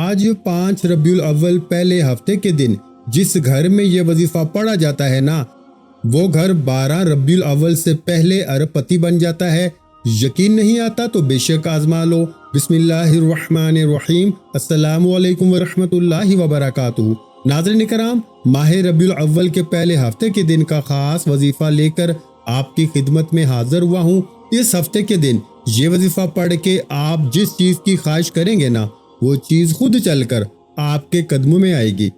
آج 5 ربیع الاول پہلے ہفتے کے دن جس گھر میں یہ وظیفہ پڑھا جاتا ہے نا، وہ گھر 12 ربیع الاول سے پہلے ارب پتی بن جاتا ہے۔ یقین نہیں آتا تو بے شک آزما لو۔ بسم اللہ الرحمن الرحیم۔ السلام علیکم ورحمۃ اللہ وبرکاتہ۔ ناظرین کرام، ماہ ربیع الاول کے پہلے ہفتے کے دن کا خاص وظیفہ لے کر آپ کی خدمت میں حاضر ہوا ہوں۔ اس ہفتے کے دن یہ وظیفہ پڑھ کے آپ جس چیز کی خواہش کریں گے نا، وہ چیز خود چل کر آپ کے قدموں میں آئے گی۔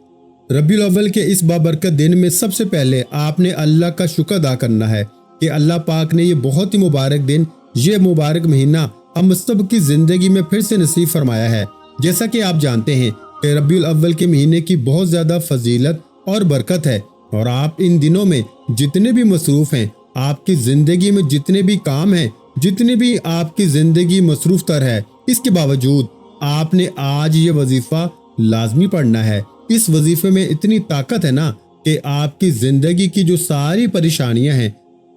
ربیع الاول کے اس بابرکت دن میں سب سے پہلے آپ نے اللہ کا شکر ادا کرنا ہے کہ اللہ پاک نے یہ بہت ہی مبارک دن، یہ مبارک مہینہ ہم سب کی زندگی میں پھر سے نصیب فرمایا ہے۔ جیسا کہ آپ جانتے ہیں کہ ربیع الاول کے مہینے کی بہت زیادہ فضیلت اور برکت ہے، اور آپ ان دنوں میں جتنے بھی مصروف ہیں، آپ کی زندگی میں جتنے بھی کام ہیں، جتنے بھی آپ کی زندگی مصروف تر ہے، اس کے باوجود آپ نے آج یہ وظیفہ لازمی پڑھنا ہے۔ اس وظیفے میں اتنی طاقت ہے نا کہ آپ کی زندگی کی جو ساری پریشانیاں ہیں،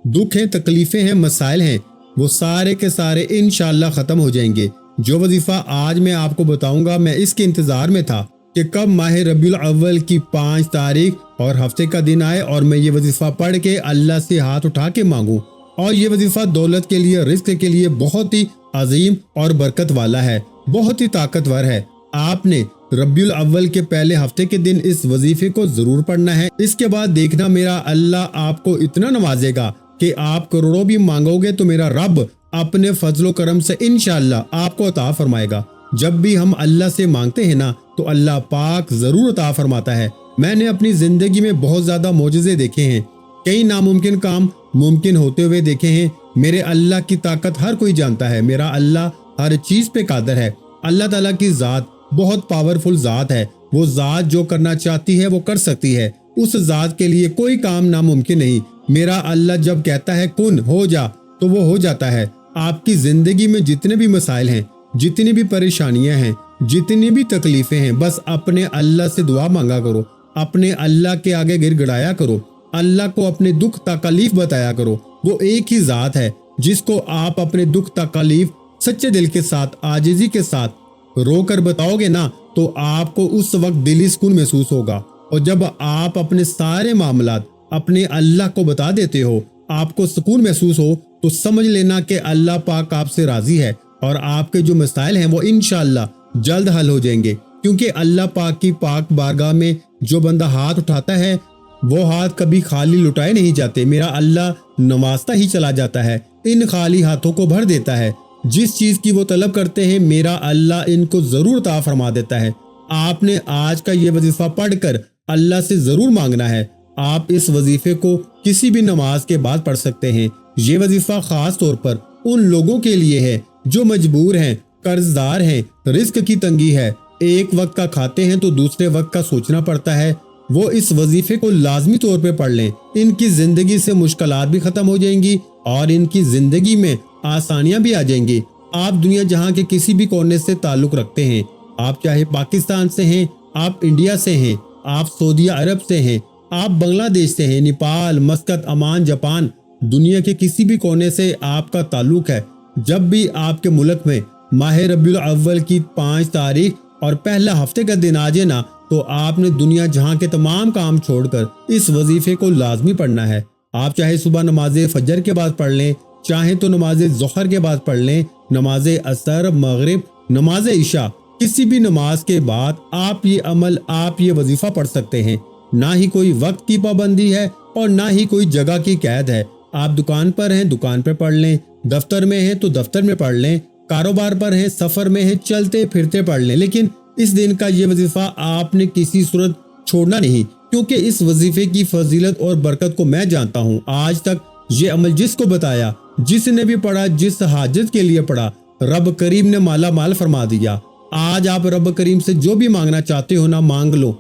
دکھ ہیں، تکلیفیں ہیں، مسائل ہیں، وہ سارے کے سارے انشاءاللہ ختم ہو جائیں گے۔ جو وظیفہ آج میں آپ کو بتاؤں گا، میں اس کے انتظار میں تھا کہ کب ماہ ربیع الاول کی 5 تاریخ اور ہفتے کا دن آئے اور میں یہ وظیفہ پڑھ کے اللہ سے ہاتھ اٹھا کے مانگوں۔ اور یہ وظیفہ دولت کے لیے، رزق کے لیے بہت ہی عظیم اور برکت والا ہے، بہت ہی طاقتور ہے۔ آپ نے ربیع الاول کے پہلے ہفتے کے دن اس وظیفے کو ضرور پڑھنا ہے۔ اس کے بعد دیکھنا میرا اللہ آپ کو اتنا نوازے گا کہ آپ کروڑوں بھی مانگو گے تو میرا رب اپنے فضل و کرم سے انشاءاللہ آپ کو عطا فرمائے گا۔ جب بھی ہم اللہ سے مانگتے ہیں نا تو اللہ پاک ضرور عطا فرماتا ہے۔ میں نے اپنی زندگی میں بہت زیادہ معجزے دیکھے ہیں، کئی ناممکن کام ممکن ہوتے ہوئے دیکھے ہیں۔ میرے اللہ کی طاقت ہر کوئی جانتا ہے، میرا اللہ ہر چیز پہ قادر ہے۔ اللہ تعالیٰ کی ذات بہت پاورفل ذات ہے، وہ ذات جو کرنا چاہتی ہے وہ کر سکتی ہے، اس ذات کے لیے کوئی کام ناممکن نہیں۔ میرا اللہ جب کہتا ہے کن ہو جا تو وہ ہو جاتا ہے۔ آپ کی زندگی میں جتنے بھی مسائل ہیں، جتنی بھی پریشانیاں ہیں، جتنی بھی تکلیفیں ہیں، بس اپنے اللہ سے دعا مانگا کرو، اپنے اللہ کے آگے گر گڑایا کرو، اللہ کو اپنے دکھ تکلیف بتایا کرو۔ وہ ایک ہی ذات ہے جس کو آپ اپنے دکھ تکلیف سچے دل کے ساتھ، عاجزی کے ساتھ رو کر بتاؤ گے نا تو آپ کو اس وقت دلی سکون محسوس ہوگا۔ اور جب آپ اپنے سارے معاملات اپنے اللہ کو بتا دیتے ہو، آپ کو سکون محسوس ہو، تو سمجھ لینا کہ اللہ پاک آپ سے راضی ہے اور آپ کے جو مسائل ہیں وہ انشاءاللہ جلد حل ہو جائیں گے۔ کیونکہ اللہ پاک کی پاک بارگاہ میں جو بندہ ہاتھ اٹھاتا ہے وہ ہاتھ کبھی خالی لٹائے نہیں جاتے۔ میرا اللہ نوازتا ہی چلا جاتا ہے، ان خالی ہاتھوں کو بھر دیتا ہے۔ جس چیز کی وہ طلب کرتے ہیں میرا اللہ ان کو ضرور عطا فرما دیتا ہے۔ آپ نے آج کا یہ وظیفہ پڑھ کر اللہ سے ضرور مانگنا ہے۔ آپ اس وظیفے کو کسی بھی نماز کے بعد پڑھ سکتے ہیں۔ یہ وظیفہ خاص طور پر ان لوگوں کے لیے ہے جو مجبور ہیں، قرض دار ہیں، رزق کی تنگی ہے، ایک وقت کا کھاتے ہیں تو دوسرے وقت کا سوچنا پڑتا ہے۔ وہ اس وظیفے کو لازمی طور پہ پڑھ لیں، ان کی زندگی سے مشکلات بھی ختم ہو جائیں گی اور ان کی زندگی میں آسانیاں بھی آ جائیں گی۔ آپ دنیا جہاں کے کسی بھی کونے سے تعلق رکھتے ہیں، آپ چاہے پاکستان سے ہیں، آپ انڈیا سے ہیں، آپ سعودی عرب سے ہیں، آپ بنگلہ دیش سے ہیں، نیپال، مسقط، عمان، جاپان، دنیا کے کسی بھی کونے سے آپ کا تعلق ہے، جب بھی آپ کے ملک میں ماہ ربیع الاول کی 5 تاریخ اور پہلا ہفتے کا دن آ جائے نا تو آپ نے دنیا جہاں کے تمام کام چھوڑ کر اس وظیفے کو لازمی پڑھنا ہے۔ آپ چاہے صبح نماز فجر کے بعد پڑھ لیں، چاہے تو نماز ظہر کے بعد پڑھ لیں، نماز عصر، مغرب، نماز عشاء، کسی بھی نماز کے بعد آپ یہ عمل، آپ یہ وظیفہ پڑھ سکتے ہیں۔ نہ ہی کوئی وقت کی پابندی ہے اور نہ ہی کوئی جگہ کی قید ہے۔ آپ دکان پر ہیں، دکان پہ پڑھ لیں، دفتر میں ہیں تو دفتر میں پڑھ لیں، کاروبار پر ہیں، سفر میں ہیں، چلتے پھرتے پڑھ لیں، لیکن اس دن کا یہ وظیفہ آپ نے کسی صورت چھوڑنا نہیں، کیونکہ اس وظیفے کی فضیلت اور برکت کو میں جانتا ہوں۔ آج تک یہ عمل جس کو بتایا، جس نے بھی پڑھا، جس حاجت کے لیے پڑھا، رب کریم نے مالا مال فرما دیا۔ آج آپ رب کریم سے جو بھی مانگنا چاہتے ہو نا، مانگ لو۔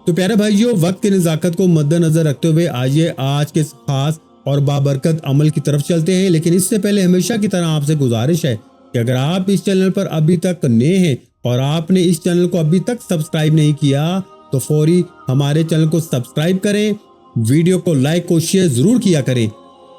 تو پیارے بھائیو، وقت کی نزاکت کو مد نظر رکھتے ہوئے آئیے آج کے خاص اور بابرکت عمل کی طرف چلتے ہیں۔ لیکن اس سے پہلے ہمیشہ کی طرح آپ سے گزارش ہے کہ اگر آپ اس چینل پر ابھی تک نئے ہیں اور آپ نے اس چینل کو ابھی تک سبسکرائب نہیں کیا تو فوری ہمارے چینل کو سبسکرائب کریں، ویڈیو کو لائک اور شیئر ضرور کیا کریں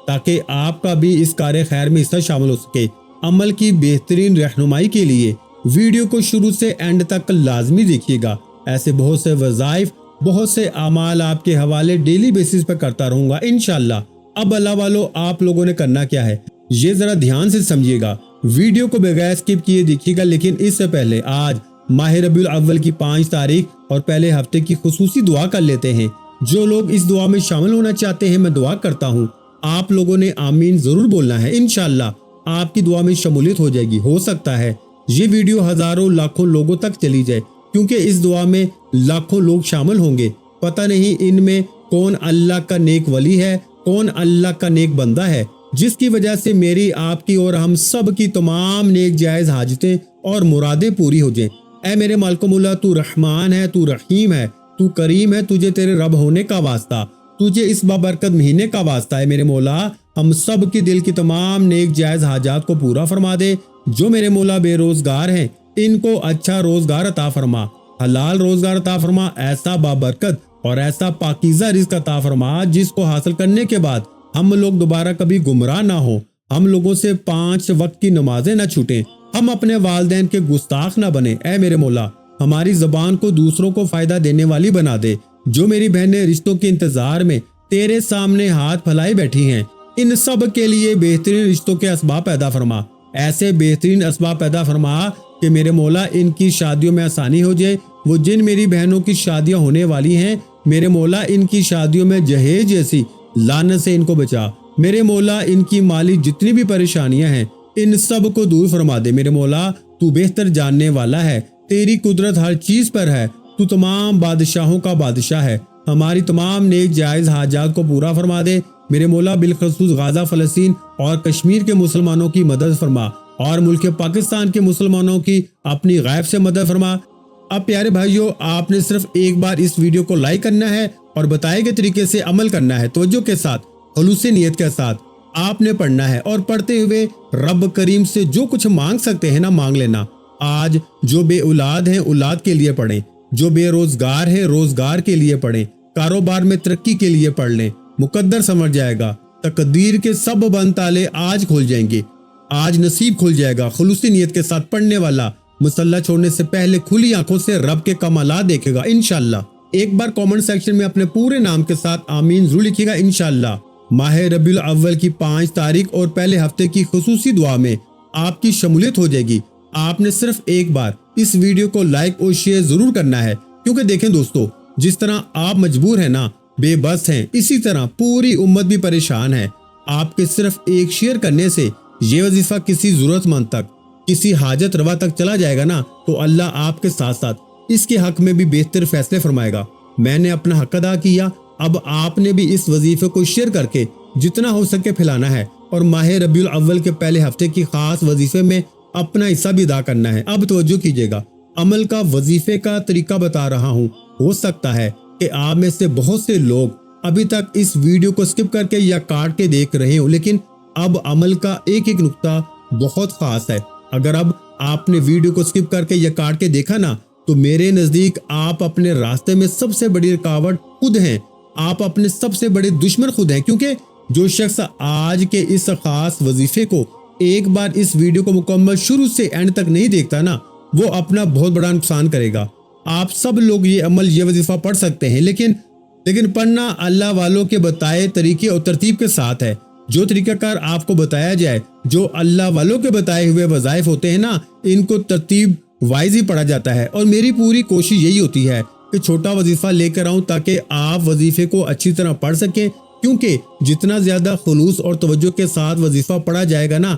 تاکہ آپ کا بھی اس کار خیر میں حصہ شامل ہو سکے۔ عمل کی بہترین رہنمائی کے لیے ویڈیو کو شروع سے اینڈ تک لازمی دیکھیے گا۔ ایسے بہت سے وظائف، بہت سے اعمال آپ کے حوالے ڈیلی بیسس پر کرتا رہوں گا انشاءاللہ۔ اب اللہ والو، آپ لوگوں نے کرنا کیا ہے یہ ذرا دھیان سے سمجھیے گا، ویڈیو کو بغیر اسکپ کیے دیکھیے گا۔ لیکن اس سے پہلے آج ماہ ربیع الاول کی 5 تاریخ اور پہلے ہفتے کی خصوصی دعا کر لیتے ہیں۔ جو لوگ اس دعا میں شامل ہونا چاہتے ہیں، میں دعا کرتا ہوں آپ لوگوں نے آمین ضرور بولنا ہے، انشاءاللہ آپ کی دعا میں شمولیت ہو جائے گی۔ ہو سکتا ہے یہ ویڈیو ہزاروں لاکھوں لوگوں تک چلی جائے، کیونکہ اس دعا میں لاکھوں لوگ شامل ہوں گے۔ پتہ نہیں ان میں کون اللہ کا نیک ولی ہے، کون اللہ کا نیک بندہ ہے، جس کی وجہ سے میری، آپ کی اور ہم سب کی تمام نیک جائز حاجتیں اور مرادیں پوری ہو جائیں۔ اے میرے مالک و مولا، تو رحمان ہے، تو رحیم ہے، تو کریم ہے، تجھے تیرے رب ہونے کا واسطہ، تجھے اس بابرکت مہینے کا واسطہ ہے میرے مولا۔ ہم سب کی دل کی تمام نیک جائز حاجات کو پورا فرما دے۔ جو میرے مولا بے روزگار ہیں، ان کو اچھا روزگار عطا فرما، حلال روزگار عطا فرما، ایسا بابرکت اور ایسا پاکیزہ رزق عطا فرما جس کو حاصل کرنے کے بعد ہم لوگ دوبارہ کبھی گمراہ نہ ہوں، ہم لوگوں سے 5 وقت کی نمازیں نہ چھوٹیں، ہم اپنے والدین کے گستاخ نہ بنیں۔ اے میرے مولا، ہماری زبان کو دوسروں کو فائدہ دینے والی بنا دے۔ جو میری بہنیں رشتوں کے انتظار میں تیرے سامنے ہاتھ پھیلائے بیٹھی ہیں، ان سب کے لیے بہترین رشتوں کے اسباب پیدا فرما، ایسے بہترین اسباب پیدا فرما کہ میرے مولا ان کی شادیوں میں آسانی ہو جائے۔ وہ جن میری بہنوں کی شادیاں ہونے والی ہیں، میرے مولا ان کی شادیوں میں جہیز جیسی لعنت سے ان کو بچا۔ میرے مولا ان کی مالی جتنی بھی پریشانیاں ہیں، ان سب کو دور فرما دے۔ میرے مولا تو بہتر جاننے والا ہے، تیری قدرت ہر چیز پر ہے، تو تمام بادشاہوں کا بادشاہ ہے۔ ہماری تمام نیک جائز حاجات کو پورا فرما دے میرے مولا۔ بالخصوص غزہ، فلسطین اور کشمیر کے مسلمانوں کی مدد فرما، اور ملک پاکستان کے مسلمانوں کی اپنی غیب سے مدد فرما۔ اب پیارے بھائیوں، آپ نے صرف ایک بار اس ویڈیو کو لائک کرنا ہے اور بتائے گئے طریقے سے عمل کرنا ہے، توجہ کے ساتھ، خلوص نیت کے ساتھ آپ نے پڑھنا ہے، اور پڑھتے ہوئے رب کریم سے جو کچھ مانگ سکتے ہیں نا مانگ لینا۔ آج جو بے اولاد ہیں اولاد کے لیے پڑھیں، جو بے روزگار ہیں روزگار کے لیے پڑھیں، کاروبار میں ترقی کے لیے پڑھ لیں، مقدر سمجھ جائے گا، تقدیر کے سب بند تالے آج کھول جائیں گے، آج نصیب کھل جائے گا۔ خلوصی نیت کے ساتھ پڑھنے والا مصلی چھوڑنے سے پہلے کھلی آنکھوں سے رب کے کمالات دیکھے گا انشاءاللہ۔ ایک بار کامنٹ سیکشن میں اپنے پورے نام کے ساتھ آمین ضرور لکھیے گا انشاءاللہ۔ ماہ ربیع الاول کی 5 تاریخ اور پہلے ہفتے کی خصوصی دعا میں آپ کی شمولیت ہو جائے گی۔ آپ نے صرف ایک بار اس ویڈیو کو لائک اور شیئر ضرور کرنا ہے، کیونکہ دیکھیں دوستو، جس طرح آپ مجبور ہیں نا، بے بس ہیں، اسی طرح پوری امت بھی پریشان ہے۔ آپ کے صرف ایک شیئر کرنے سے یہ وظیفہ کسی ضرورت مند تک، کسی حاجت روا تک چلا جائے گا نا، تو اللہ آپ کے ساتھ ساتھ اس کے حق میں بھی بہتر فیصلے فرمائے گا۔ میں نے اپنا حق ادا کیا، اب آپ نے بھی اس وظیفے کو شیئر کر کے جتنا ہو سکے پھیلانا ہے، اور ماہ ربیع الاول کے پہلے ہفتے کی خاص وظیفے میں اپنا حصہ بھی ادا کرنا ہے۔ اب توجہ کیجیے گا، عمل کا وظیفے کا طریقہ بتا رہا ہوں۔ ہو سکتا ہے کہ آپ میں سے بہت سے لوگ ابھی تک اس ویڈیو کو سکپ کر کے یا کاٹ کے دیکھ رہے ہوں، لیکن اب عمل کا ایک ایک نقطہ بہت خاص ہے۔ اگر اب آپ نے ویڈیو کو سکپ کر کے یا کاٹ کے دیکھا نا، تو میرے نزدیک آپ اپنے راستے میں سب سے بڑی رکاوٹ خود ہیں، آپ اپنے سب سے بڑے دشمن خود ہیں، کیونکہ جو شخص آج کے اس خاص وظیفے کو ایک بار اس ویڈیو کو مکمل شروع سے اینڈ تک نہیں دیکھتا نا، وہ اپنا بہت بڑا نقصان کرے گا۔ آپ سب لوگ یہ عمل، یہ وظیفہ پڑھ سکتے ہیں، لیکن پڑھنا اللہ والوں کے بتائے طریقے اور ترتیب کے ساتھ ہے۔ جو طریقہ کار آپ کو بتایا جائے، جو اللہ والوں کے بتائے ہوئے وظائف ہوتے ہیں نا، ان کو ترتیب وائز ہی پڑھا جاتا ہے۔ اور میری پوری کوشش یہی ہوتی ہے کہ چھوٹا وظیفہ لے کر آؤں تاکہ آپ وظیفے کو اچھی طرح پڑھ سکیں، کیونکہ جتنا زیادہ خلوص اور توجہ کے ساتھ وظیفہ پڑھا جائے گا نا،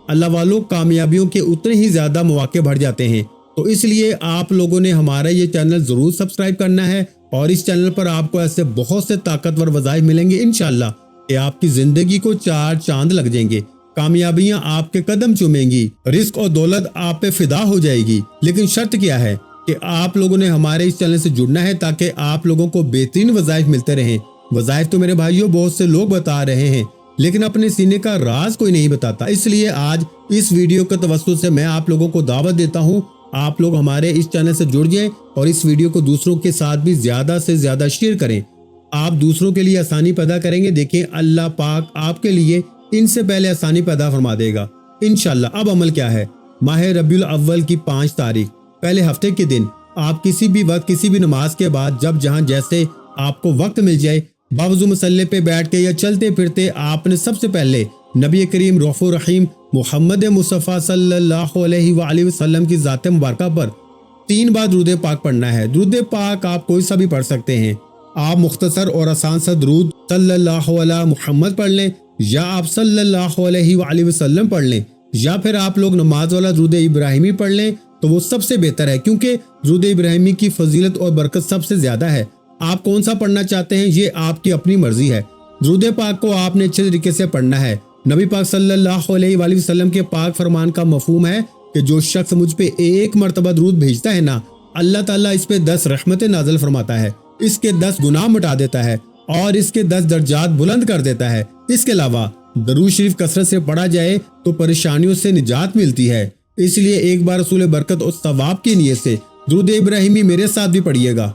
اللہ والوں کامیابیوں کے اتنے ہی زیادہ مواقع بڑھ جاتے ہیں۔ تو اس لیے آپ لوگوں نے ہمارا یہ چینل ضرور سبسکرائب کرنا ہے، اور اس چینل پر آپ کو ایسے بہت سے طاقتور وظائف ملیں گے انشاءاللہ کہ آپ کی زندگی کو 4 چاند لگ جائیں گے، کامیابیاں آپ کے قدم چومیں گی، رزق اور دولت آپ پہ فدا ہو جائے گی۔ لیکن شرط کیا ہے کہ آپ لوگوں نے ہمارے اس چینل سے جڑنا ہے تاکہ آپ لوگوں کو بہترین وظائف ملتے رہیں۔ وظائف تو میرے بھائیوں بہت سے لوگ بتا رہے ہیں، لیکن اپنے سینے کا راز کوئی نہیں بتاتا۔ اس لیے آج اس ویڈیو کے توسط سے میں آپ لوگوں کو دعوت دیتا ہوں، آپ لوگ ہمارے اس چینل سے جڑ جائیں اور اس ویڈیو کو دوسروں کے ساتھ بھی زیادہ سے زیادہ شیئر کریں۔ آپ دوسروں کے لیے آسانی پیدا کریں گے، دیکھیں اللہ پاک آپ کے لیے ان سے پہلے آسانی پیدا فرما دے گا انشاءاللہ۔ اب عمل کیا ہے؟ ماہ ربیع الاول کی 5 تاریخ پہلے ہفتے کے دن آپ کسی بھی وقت کسی بھی نماز کے بعد جب جہاں جیسے آپ کو وقت مل جائے باوضو مصلی پہ بیٹھ کے یا چلتے پھرتے آپ نے سب سے پہلے نبی کریم رؤوف الرحیم محمد مصطفیٰ صلی اللہ علیہ وآلہ وسلم کی ذات مبارکہ پر 3 بار درود پاک پڑھنا ہے۔ درود پاک آپ کوئی سا بھی پڑھ سکتے ہیں۔ آپ مختصر اور آسان سا درود صلی اللہ علیہ محمد پڑھ لیں یا آپ صلی اللہ علیہ وآلہ وسلم پڑھ لیں یا پھر آپ لوگ نماز والا درود ابراہیمی پڑھ لیں تو وہ سب سے بہتر ہے، کیونکہ درود ابراہیمی کی فضیلت اور برکت سب سے زیادہ ہے۔ آپ کون سا پڑھنا چاہتے ہیں یہ آپ کی اپنی مرضی ہے۔ درود پاک کو آپ نے اچھے طریقے سے پڑھنا ہے۔ نبی پاک صلی اللہ علیہ وآلہ وسلم کے پاک فرمان کا مفہوم ہے کہ جو شخص مجھ پہ 1 مرتبہ درود بھیجتا ہے نا، اللہ تعالیٰ اس پہ 10 رحمتیں نازل فرماتا ہے، اس کے 10 گناہ مٹا دیتا ہے اور اس کے 10 درجات بلند کر دیتا ہے۔ اس کے علاوہ درود شریف کثرت سے پڑھا جائے تو پریشانیوں سے نجات ملتی ہے۔ اس لیے ایک بار رسول برکت اور ثواب کی نیت سے درود ابراہیمی میرے ساتھ بھی پڑھیے گا۔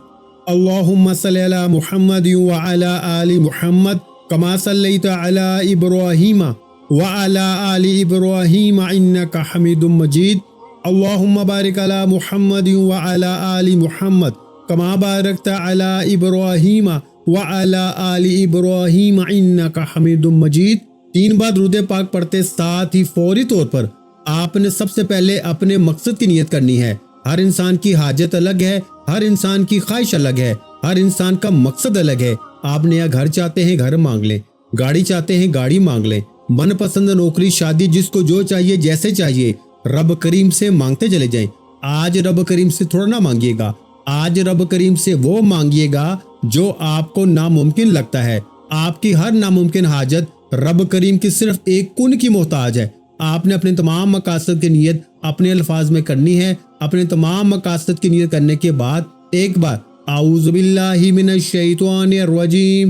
اللہم صلی علی محمد وعلی آل محمد کما صلیت علی ابراہیم وعلی آل ابراہیم انک حمید مجید۔ اللہم بارک علی محمد وعلی آل محمد کما بارکت علی ابراہیم وعلی آل ابراہیم انک حمید مجید۔ 3 بار درود پاک پڑھتے ساتھ ہی فوری طور پر آپ نے سب سے پہلے اپنے مقصد کی نیت کرنی ہے۔ ہر انسان کی حاجت الگ ہے، ہر انسان کی خواہش الگ ہے، ہر انسان کا مقصد الگ ہے۔ آپ نیا گھر چاہتے ہیں گھر مانگ لیں، گاڑی چاہتے ہیں گاڑی مانگ لیں، من پسند نوکری شادی جس کو جو چاہیے جیسے چاہیے رب کریم سے مانگتے چلے جائیں۔ آج رب کریم سے تھوڑا نہ مانگیے گا، آج رب کریم سے وہ مانگیے گا جو آپ کو ناممکن لگتا ہے۔ آپ کی ہر ناممکن حاجت رب کریم کی صرف ایک کن کی محتاج ہے۔ آپ نے اپنے تمام مقاصد کی نیت اپنے الفاظ میں کرنی ہے۔ اپنے تمام مقاصد کی نیت کرنے کے بعد ایک بار اعوذ باللہ من الشیطان الرجیم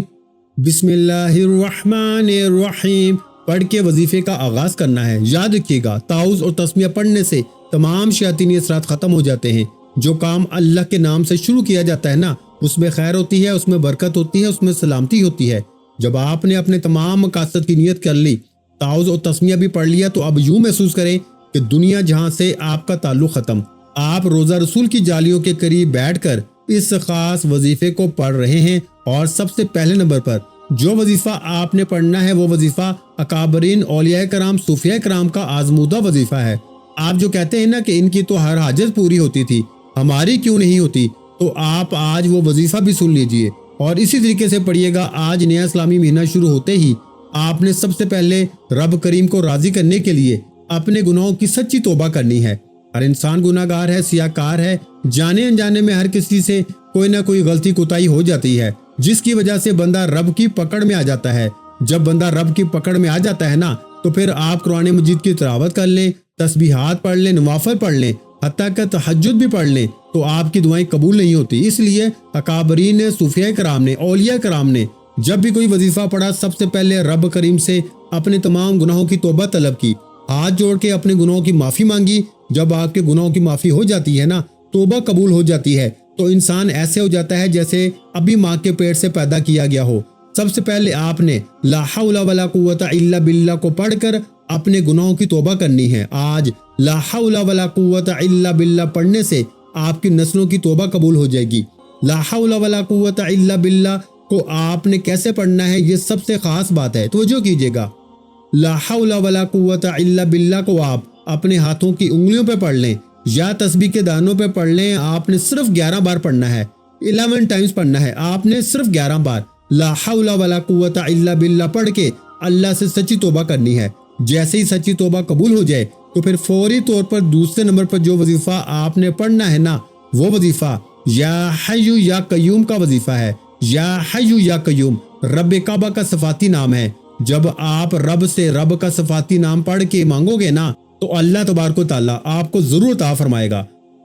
بسم اللہ الرحمن الرحیم پڑھ کے وظیفے کا آغاز کرنا ہے۔ یاد رکھیے گا تعوذ اور تسمیہ پڑھنے سے تمام شیاطینی اثرات ختم ہو جاتے ہیں۔ جو کام اللہ کے نام سے شروع کیا جاتا ہے نا، اس میں خیر ہوتی ہے، اس میں برکت ہوتی ہے، اس میں سلامتی ہوتی ہے۔ جب آپ نے اپنے تمام مقاصد کی نیت کر لی، تعوذ اور تسمیہ بھی پڑھ لیا، تو اب یوں محسوس کریں کہ دنیا جہاں سے آپ کا تعلق ختم۔ آپ روزہ رسول کی جالیوں کے قریب بیٹھ کر اس خاص وظیفے کو پڑھ رہے ہیں، اور سب سے پہلے نمبر پر جو وظیفہ آپ نے پڑھنا ہے وہ وظیفہ اکابرین اولیاء کرام صوفیاء کرام کا آزمودہ وظیفہ ہے۔ آپ جو کہتے ہیں نا کہ ان کی تو ہر حاجت پوری ہوتی تھی، ہماری کیوں نہیں ہوتی، تو آپ آج وہ وظیفہ بھی سن لیجئے اور اسی طریقے سے پڑھیے گا۔ آج نیا اسلامی مہینہ شروع ہوتے ہی آپ نے سب سے پہلے رب کریم کو راضی کرنے کے لیے اپنے گناہوں کی سچی توبہ کرنی ہے۔ ہر انسان گناہ گار ہے، سیاہ کار ہے، جانے انجانے میں ہر کسی سے کوئی نہ کوئی غلطی کوتاہی ہو جاتی ہے، جس کی وجہ سے بندہ رب کی پکڑ میں آ جاتا ہے۔ جب بندہ رب کی پکڑ میں آ جاتا ہے نا، تو پھر آپ قرآن مجید کی تلاوت کر لیں، تسبیحات پڑھ لیں، نوافل پڑھ لیں، حتیٰ کہ تہجد بھی پڑھ لیں، تو آپ کی دعائیں قبول نہیں ہوتی۔ اس لیے اکابرین نے، صوفیاء کرام نے، اولیاء کرام نے جب بھی کوئی وظیفہ پڑھا، سب سے پہلے رب کریم سے اپنے تمام گناہوں کی توبہ طلب کی، ہاتھ جوڑ کے اپنے گناہوں کی معافی مانگی۔ جب آپ کے گناہوں کی معافی ہو جاتی ہے نا، توبہ قبول ہو جاتی ہے، تو انسان ایسے ہو جاتا ہے جیسے ابھی ماں کے پیٹ سے پیدا کیا گیا ہو۔ سب سے پہلے آپ نے لا حول ولا قوت الا باللہ کو پڑھ کر اپنے گناہوں کی توبہ کرنی ہے۔ آج لا حول ولا قوت الا باللہ پڑھنے سے آپ کی نسلوں کی توبہ قبول ہو جائے گی۔ لا حول ولا قوت الا باللہ کو آپ نے کیسے پڑھنا ہے، یہ سب سے خاص بات ہے، توجہ کیجیے گا۔ لا حول ولا قوت الا باللہ کو آپ اپنے ہاتھوں کی انگلیوں پہ پڑھ لیں یا تسبیح کے دانوں پہ پڑھ لیں۔ آپ نے صرف 11 بار پڑھنا ہے، 11 ٹائمز پڑھنا ہے۔ آپ نے صرف 11 بار لا حول ولا قوت الا باللہ پڑھ کے اللہ سے سچی توبہ کرنی ہے۔ جیسے ہی سچی توبہ قبول ہو جائے تو پھر فوری طور پر دوسرے نمبر پر جو وظیفہ آپ نے پڑھنا ہے نا، وہ وظیفہ یا حی یا قیوم کا وظیفہ ہے۔ یا حی یا قیوم رب کعبہ کا صفاتی نام ہے۔ جب آپ رب سے رب کا صفاتی نام پڑھ کے مانگو گے نا، تو اللہ تبارک و تعالیٰ آپ کو ضرور عطا فرمائے گا۔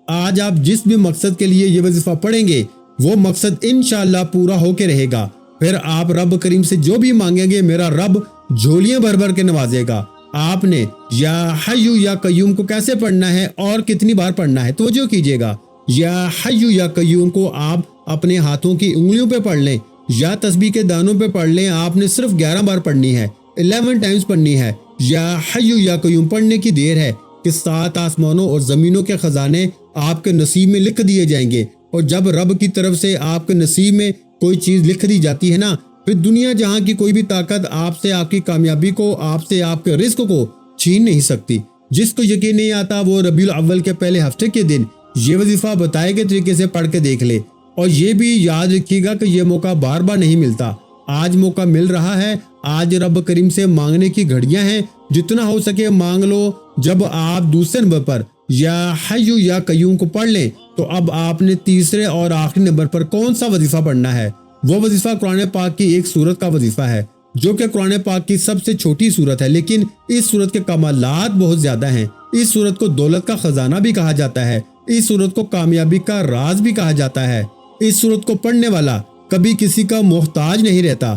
آج آپ جس بھی مقصد کے لیے یہ وظیفہ پڑھیں گے، وہ مقصد انشاءاللہ پورا ہو کے رہے گا۔ پھر آپ رب کریم سے جو بھی مانگیں گے، میرا رب جھولیاں بھر بھر کے نوازے گا۔ آپ نے یا حی یا قیوم کو کیسے پڑھنا ہے اور کتنی بار پڑھنا ہے، توجہ کیجیے گا۔ یا حی یا قیوم کو آپ اپنے ہاتھوں کی انگلیوں پہ پڑھ لیں یا تسبیح کے دانوں پہ پڑھ لیں۔ آپ نے صرف 11 بار پڑھنی ہے، 11 ٹائمز پڑھنی ہے۔ یا حی یا قیوم پڑھنے کی دیر ہے کہ 7 آسمانوں اور زمینوں کے خزانے آپ کے نصیب میں لکھ دیے جائیں گے۔ اور جب رب کی طرف سے آپ کے نصیب میں کوئی چیز لکھ دی جاتی ہے نا، پھر دنیا جہاں کی کوئی بھی طاقت آپ سے آپ کی کامیابی کو، آپ سے آپ کے رزق کو چھین نہیں سکتی۔ جس کو یقین نہیں آتا وہ ربیع الاول کے پہلے ہفتے کے دن یہ وظیفہ بتائے گئے طریقے سے پڑھ کے دیکھ لے، اور یہ بھی یاد رکھیے گا کہ یہ موقع بار بار نہیں ملتا۔ آج موقع مل رہا ہے، آج رب کریم سے مانگنے کی گھڑیاں ہیں، جتنا ہو سکے مانگ لو۔ جب آپ دوسرے نمبر پر یا حی یا قیوم کو پڑھ لیں تو اب آپ نے تیسرے اور آخری نمبر پر کون سا وظیفہ پڑھنا ہے؟ وہ وظیفہ قرآن پاک کی ایک سورت کا وظیفہ ہے، جو کہ قرآن پاک کی سب سے چھوٹی سورت ہے، لیکن اس سورت کے کمالات بہت زیادہ ہیں۔ اس سورت کو دولت کا خزانہ بھی کہا جاتا ہے، اس سورت کو کامیابی کا راز بھی کہا جاتا ہے۔ اس سورت کو پڑھنے والا کبھی کسی کا محتاج نہیں رہتا۔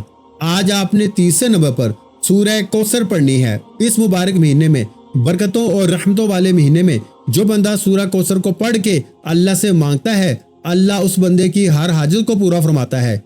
آج آپ نے تیسرے نمبر پر سورہ کوثر پڑھنی ہے۔ اس مبارک مہینے میں، برکتوں اور رحمتوں والے مہینے میں، جو بندہ سورہ کوثر کو پڑھ کے اللہ سے مانگتا ہے، اللہ اس بندے کی ہر حاجت کو پورا فرماتا ہے۔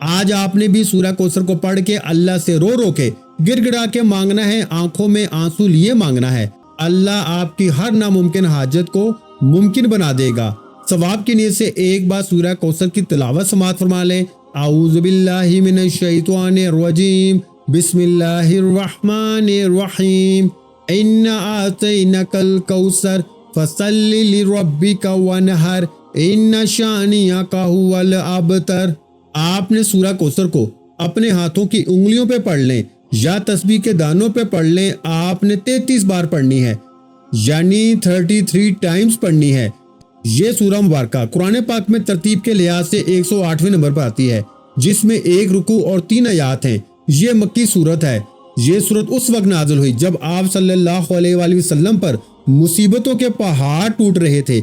آج آپ نے بھی سورہ کوثر کو پڑھ کے اللہ سے رو رو کے، گر گڑا کے مانگنا ہے، آنکھوں میں آنسو لیے مانگنا ہے۔ اللہ آپ کی ہر ناممکن حاجت کو ممکن بنا دے گا۔ ثواب کی نیت سے ایک بار سورہ کوثر کی تلاوت سماعت فرما لیں۔ اعوذ باللہ من الشیطان الرجیم، بسم اللہ الرحمن الرحیم، اِنَّا أَعْطَيْنَاكَ الْكَوْثَرَ فَصَلِّ لِرَبِّكَ وَانْحَرْ إِنَّ شَانِئَكَ هُوَ الْأَبْتَرُ۔ آپ نے سورہ کوثر کو اپنے ہاتھوں کی انگلیوں پہ پڑھ لیں یا تسبیح کے دانوں پہ پڑھ لیں۔ آپ نے 33 بار پڑھنی ہے، یعنی 33 ٹائمز پڑھنی ہے۔ یہ سورہ مبارکہ قرآن پاک میں ترتیب کے لحاظ سے 108ویں نمبر پر آتی ہے، جس میں 1 رکوع اور 3 آیات ہیں۔ یہ مکی سورت ہے۔ یہ سورت اس وقت نازل ہوئی جب آپ صلی اللہ علیہ وآلہ وسلم پر مصیبتوں کے پہاڑ ٹوٹ رہے تھے۔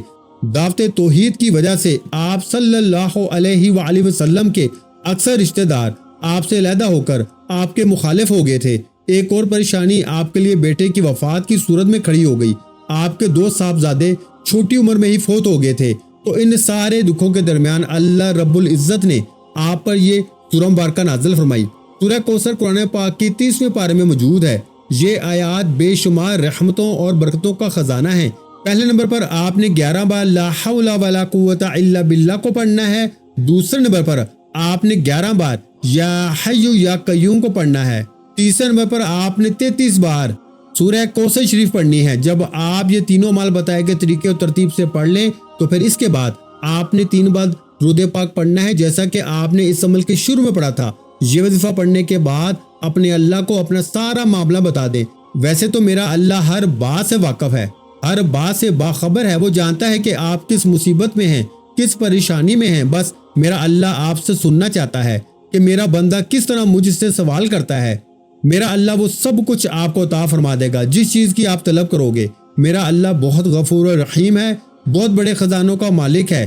دعوت توحید کی وجہ سے آپ صلی اللہ علیہ وآلہ وسلم کے اکثر رشتہ دار آپ سے علیحدہ ہو کر آپ کے مخالف ہو گئے تھے۔ ایک اور پریشانی آپ کے لیے بیٹے کی وفات کی صورت میں کھڑی ہو گئی۔ آپ کے 2 صاحبزادے چھوٹی عمر میں ہی فوت ہو گئے تھے۔ تو ان سارے دکھوں کے درمیان اللہ رب العزت نے آپ پر یہ سورہ مبارکہ نازل فرمائی۔ سورہ کوثر قرآن پاک کی 30ویں پارے میں موجود ہے۔ یہ آیات بے شمار رحمتوں اور برکتوں کا خزانہ ہیں۔ پہلے نمبر پر آپ نے 11 بار لا حول ولا قوت الا باللہ کو پڑھنا ہے۔ دوسرے نمبر پر آپ نے 11 بار یا حی یا قیوم کو پڑھنا ہے۔ تیسرے نمبر پر آپ نے 33 بار سورہ کوثر شریف پڑھنی ہے۔ جب آپ یہ تینوں عمل بتائے گئے طریقے اور ترتیب سے پڑھ لیں تو پھر اس کے بعد آپ نے 3 بار درود پاک پڑھنا ہے، جیسا کہ آپ نے اس عمل کے شروع میں پڑھا تھا۔ یہ وظیفہ پڑھنے کے بعد اپنے اللہ کو اپنا سارا معاملہ بتا دیں۔ ویسے تو میرا اللہ ہر بات سے واقف ہے، ہر بات سے باخبر ہے۔ وہ جانتا ہے کہ آپ کس مصیبت میں ہیں، کس پریشانی میں ہیں۔ بس میرا اللہ آپ سے سننا چاہتا ہے کہ میرا بندہ کس طرح مجھ سے سوال کرتا ہے۔ میرا اللہ وہ سب کچھ آپ کو عطا فرما دے گا جس چیز کی آپ طلب کرو گے۔ میرا اللہ بہت غفور و رحیم ہے، بہت بڑے خزانوں کا مالک ہے۔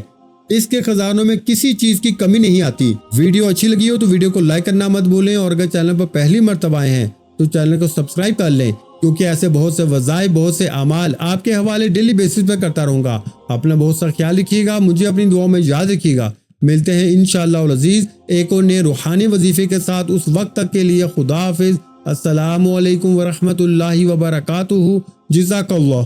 اس کے خزانوں میں کسی چیز کی کمی نہیں آتی۔ ویڈیو اچھی لگی ہو تو ویڈیو کو لائک کرنا مت بھولیں، اور اگر چینل پر پہلی مرتبہ آئے ہیں تو چینل کو سبسکرائب کر لیں، کیونکہ ایسے بہت سے وظائف، بہت سے اعمال آپ کے حوالے ڈیلی بیسس پہ کرتا رہوں گا۔ اپنا بہت سا خیال رکھیے گا، مجھے اپنی دعاؤں میں یاد رکھیے گا۔ ملتے ہیں انشاءاللہ العزیز ایک اور نئے روحانی وظیفے کے ساتھ۔ اس وقت تک کے لیے خدا حافظ۔ السلام علیکم ورحمۃ اللہ وبرکاتہ۔ جزاک اللہ۔